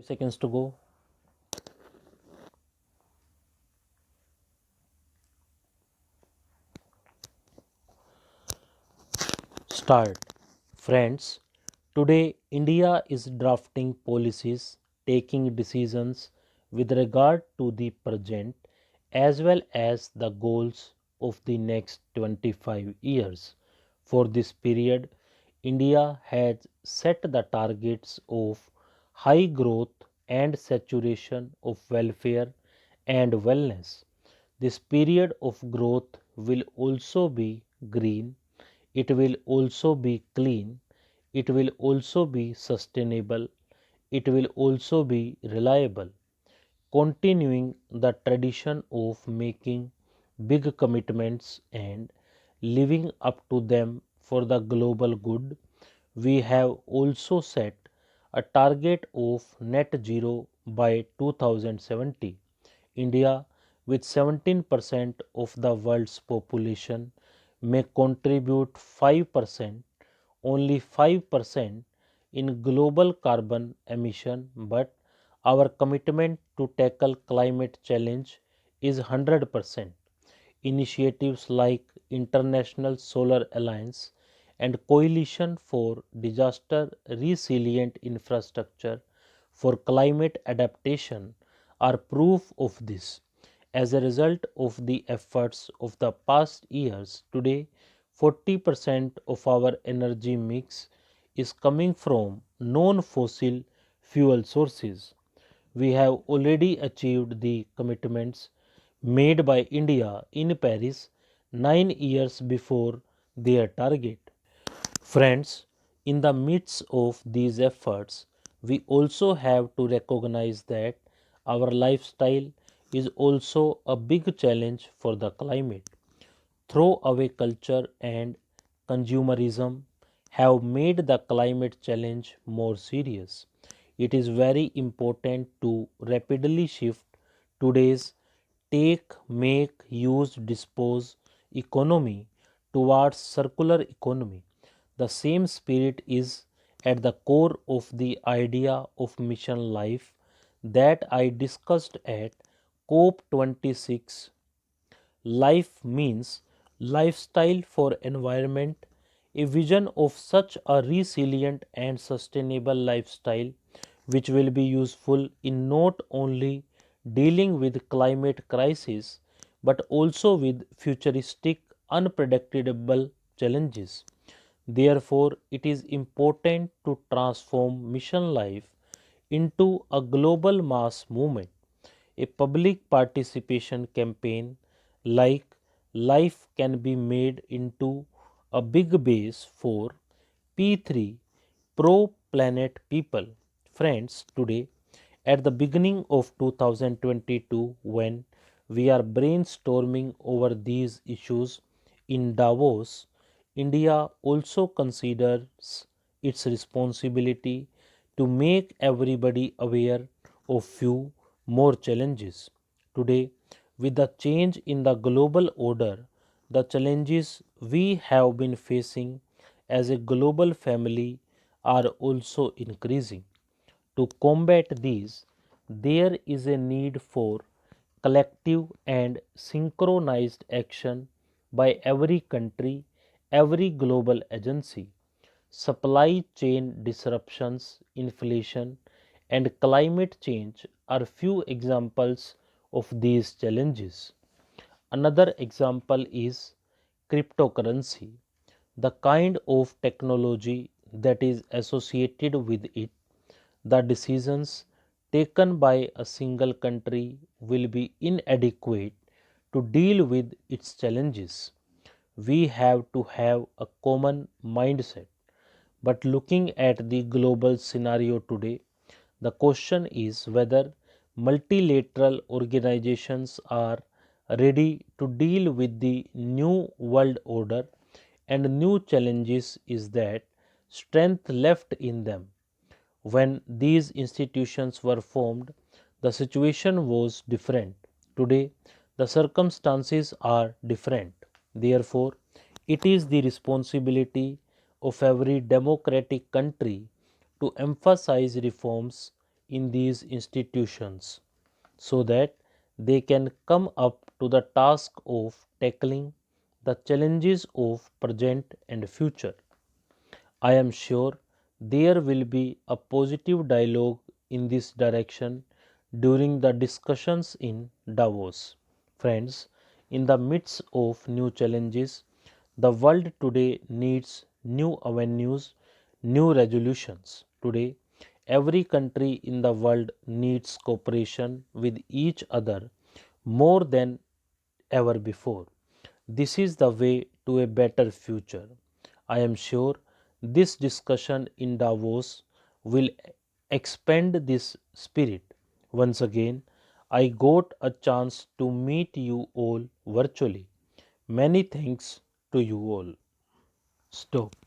Seconds to go. Start. Friends, today India is drafting policies, taking decisions with regard to the present as well as the goals of the next 25 years. For this period, India has set the targets of high growth and saturation of welfare and wellness. This period of growth will also be green, it will also be clean, it will also be sustainable, it will also be reliable, continuing the tradition of making big commitments and living up to them for the global good. We have also set a target of net zero by 2070. India, with 17% of the world's population, may contribute 5%, only 5% in global carbon emission, but our commitment to tackle climate challenge is 100%. Initiatives like International Solar Alliance and Coalition for Disaster Resilient Infrastructure for Climate Adaptation are proof of this. As a result of the efforts of the past years, today 40% of our energy mix is coming from non fossil fuel sources. We have already achieved the commitments made by India in Paris 9 years before their target. Friends, in the midst of these efforts, we also have to recognize that our lifestyle is also a big challenge for the climate. Throwaway culture and consumerism have made the climate challenge more serious. It is very important to rapidly shift today's take, make, use, dispose economy towards circular economy. The same spirit is at the core of the idea of mission life that I discussed at COP26. Life means lifestyle for environment, a vision of such a resilient and sustainable lifestyle which will be useful in not only dealing with climate crisis but also with futuristic unpredictable challenges. Therefore, it is important to transform mission life into a global mass movement. A public participation campaign like Life Can Be Made into a Big Base for P3 Pro Planet People. Friends, today at the beginning of 2022, when we are brainstorming over these issues in Davos, India also considers its responsibility to make everybody aware of few more challenges. Today, with the change in the global order, the challenges we have been facing as a global family are also increasing. To combat these, there is a need for collective and synchronized action by every country, every global agency. Supply chain disruptions, inflation, and climate change are few examples of these challenges. Another example is cryptocurrency, the kind of technology that is associated with it. The decisions taken by a single country will be inadequate to deal with its challenges. We have to have a common mindset. But looking at the global scenario today, the question is whether multilateral organizations are ready to deal with the new world order and new challenges is that strength left in them. When these institutions were formed, the situation was different. Today, the circumstances are different. Therefore, it is the responsibility of every democratic country to emphasize reforms in these institutions so that they can come up to the task of tackling the challenges of present and future. I am sure there will be a positive dialogue in this direction during the discussions in Davos. Friends, in the midst of new challenges, the world today needs new avenues, new resolutions. Today, every country in the world needs cooperation with each other more than ever before. This is the way to a better future. I am sure this discussion in Davos will expand this spirit. Once again, I got a chance to meet you all virtually. Many thanks to you all. Stop.